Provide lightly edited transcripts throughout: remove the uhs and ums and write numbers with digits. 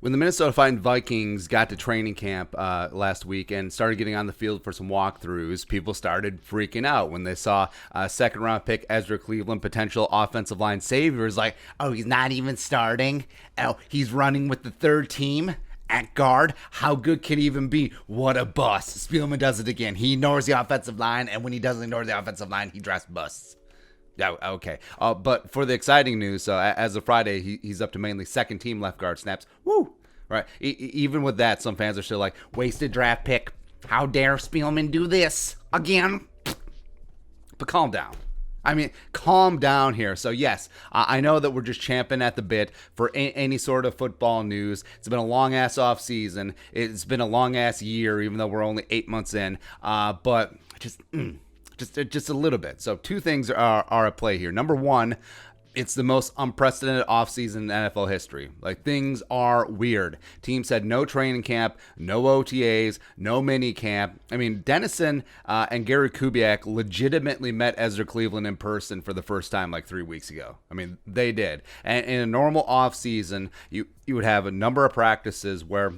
when the Minnesota Vikings got to training camp last week and started getting on the field for some walkthroughs, people started freaking out when they saw second-round pick Ezra Cleveland, potential offensive line savior, like, oh, he's not even starting. Oh, he's running with the third team at guard. How good can he even be? What a bust. Spielman does it again. He ignores the offensive line, and when he doesn't ignore the offensive line, he drafts busts. Yeah, okay. But for the exciting news, as of Friday, he's up to mainly second team left guard snaps. Woo! Right. Even with that, some fans are still like, wasted draft pick. How dare Spielman do this again? But calm down. I mean, calm down here. So, yes, I know that we're just champing at the bit for any sort of football news. It's been a long-ass off season. It's been a long-ass year, even though we're only 8 months in. But just a little bit. So, two things are at play here. Number one, it's the most unprecedented offseason in NFL history. Like, things are weird. Teams had no training camp, no OTAs, no mini camp. I mean, Dennison and Gary Kubiak legitimately met Ezra Cleveland in person for the first time like 3 weeks ago. I mean, they did. And in a normal offseason, you would have a number of practices where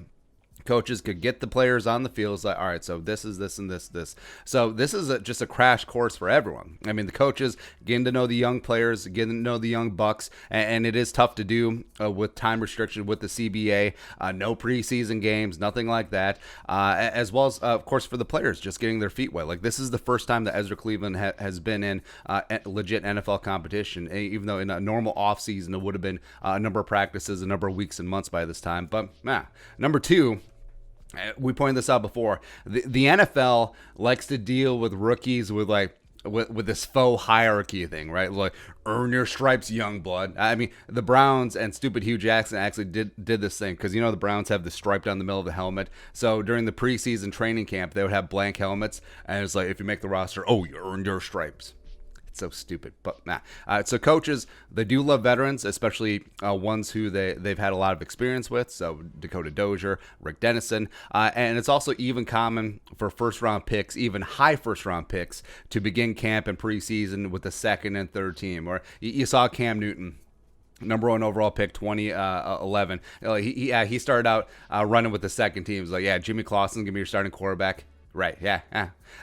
coaches could get the players on the field. It's like, all right, so this is this and this. So this is just a crash course for everyone. I mean, the coaches getting to know the young players, getting to know the young bucks, and it is tough to do with time restriction with the CBA. No preseason games, nothing like that. As well as, of course, for the players, just getting their feet wet. Like, this is the first time that Ezra Cleveland has been in legit NFL competition, even though in a normal offseason it would have been a number of practices, a number of weeks and months by this time. But number two, we pointed this out before. The NFL likes to deal with rookies with this faux hierarchy thing, right? Like, earn your stripes, young blood. I mean, the Browns and stupid Hugh Jackson actually did this thing because, the Browns have the stripe down the middle of the helmet. So during the preseason training camp, they would have blank helmets, and it's like, if you make the roster, oh, you earned your stripes. It's so stupid, but nah. So coaches, they do love veterans, especially ones who they've had a lot of experience with. So Dakota Dozier, Rick Dennison, and it's also even common for first-round picks, even high first-round picks, to begin camp and preseason with the second and third team. Or you saw Cam Newton, number one overall pick, 2011. He started out running with the second team. He's like, yeah, Jimmy Clausen's gonna be your starting quarterback, right? Yeah.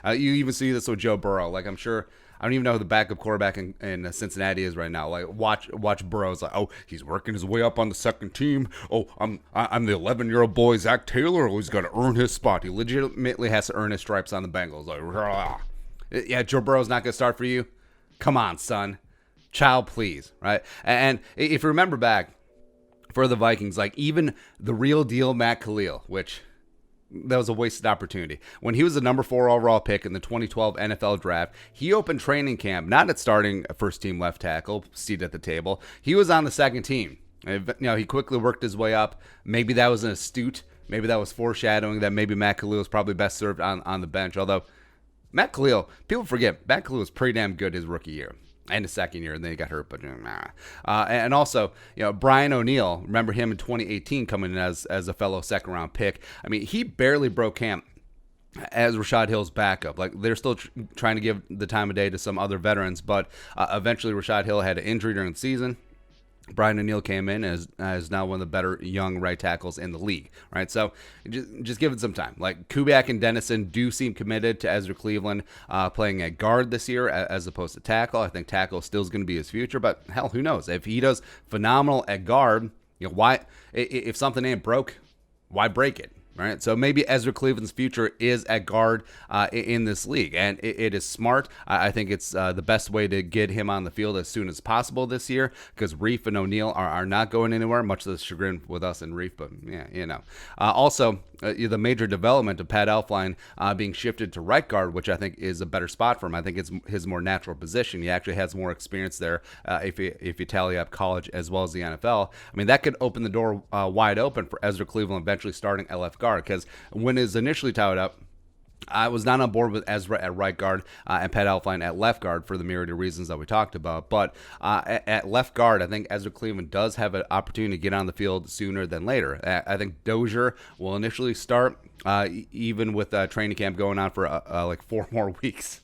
You even see this with Joe Burrow. Like, I'm sure. I don't even know who the backup quarterback in Cincinnati is right now. Like, watch Burrow's like, oh, he's working his way up on the second team. Oh, I'm the 11-year-old boy, Zach Taylor, who's got to earn his spot. He legitimately has to earn his stripes on the Bengals. Like, rah. Yeah, Joe Burrow's not going to start for you? Come on, son. Child, please, right? And if you remember back for the Vikings, like, even the real deal Matt Khalil, which that was a wasted opportunity. When he was the number 4 overall pick in the 2012 NFL draft, he opened training camp not at starting first team left tackle, seat at the table. He was on the second team. He quickly worked his way up. Maybe that was an astute. Maybe that was foreshadowing that maybe Matt Khalil was probably best served on the bench. Although Matt Khalil, people forget, Matt Khalil was pretty damn good his rookie year. And his second year, and then he got hurt. But and also, Brian O'Neill, remember him in 2018 coming in as a fellow second-round pick. I mean, he barely broke camp as Rashad Hill's backup. Like, they're still trying to give the time of day to some other veterans, but eventually Rashad Hill had an injury during the season. Brian O'Neill came in as now one of the better young right tackles in the league, right? So just give it some time. Like, Kubiak and Dennison do seem committed to Ezra Cleveland playing at guard this year as opposed to tackle. I think tackle still is going to be his future, but hell, who knows? If he does phenomenal at guard, why? If something ain't broke, why break it? Right, so maybe Ezra Cleveland's future is at guard in this league, and it is smart. I think it's the best way to get him on the field as soon as possible this year, because Reif and O'Neill are not going anywhere, much to the chagrin with us and Reif, but yeah, also, the major development of Pat Elflein being shifted to right guard, which I think is a better spot for him. I think it's his more natural position. He actually has more experience there if you tally up college as well as the NFL. I mean, that could open the door wide open for Ezra Cleveland eventually starting at left guard, because when it was initially touted up, I was not on board with Ezra at right guard and Pat Elflein at left guard for the myriad of reasons that we talked about. But at left guard, I think Ezra Cleveland does have an opportunity to get on the field sooner than later. I think Dozier will initially start, even with training camp going on for like 4 more weeks.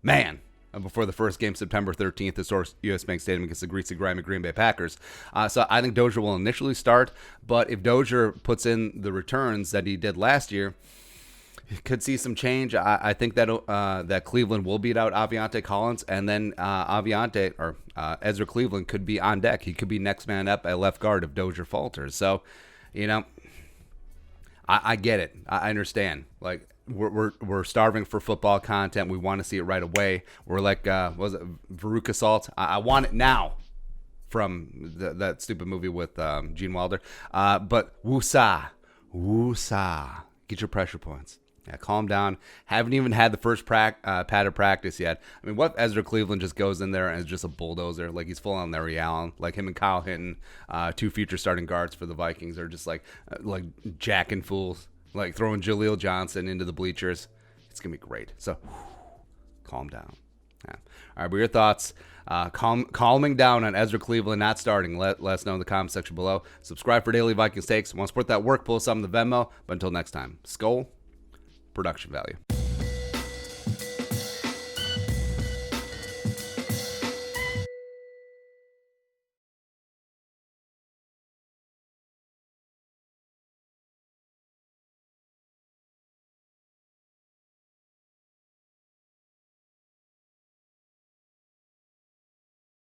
Man, before the first game, September 13th, at Source U.S. Bank Stadium against the greasy, grimy Green Bay Packers. So I think Dozier will initially start, but if Dozier puts in the returns that he did last year, you could see some change. I think that Cleveland will beat out Aviante Collins, and then Ezra Cleveland could be on deck. He could be next man up at left guard if Dozier falters. So, I get it. I understand. Like we're starving for football content. We want to see it right away. We're like, what was it, Veruca Salt? I want it now. From that stupid movie with Gene Wilder. But woosah, get your pressure points. Yeah, calm down. Haven't even had the first padded practice yet. I mean, what if Ezra Cleveland just goes in there and is just a bulldozer? Like he's full on Larry Allen. Like him and Kyle Hinton, two future starting guards for the Vikings, are just like jacking fools, like throwing Jaleel Johnson into the bleachers. It's gonna be great. So calm down. Yeah. All right, but your thoughts? Calming down on Ezra Cleveland not starting. Let us know in the comment section below. Subscribe for daily Vikings takes. Want to support that work? Pull us up in the Venmo. But until next time, Skol. Production value.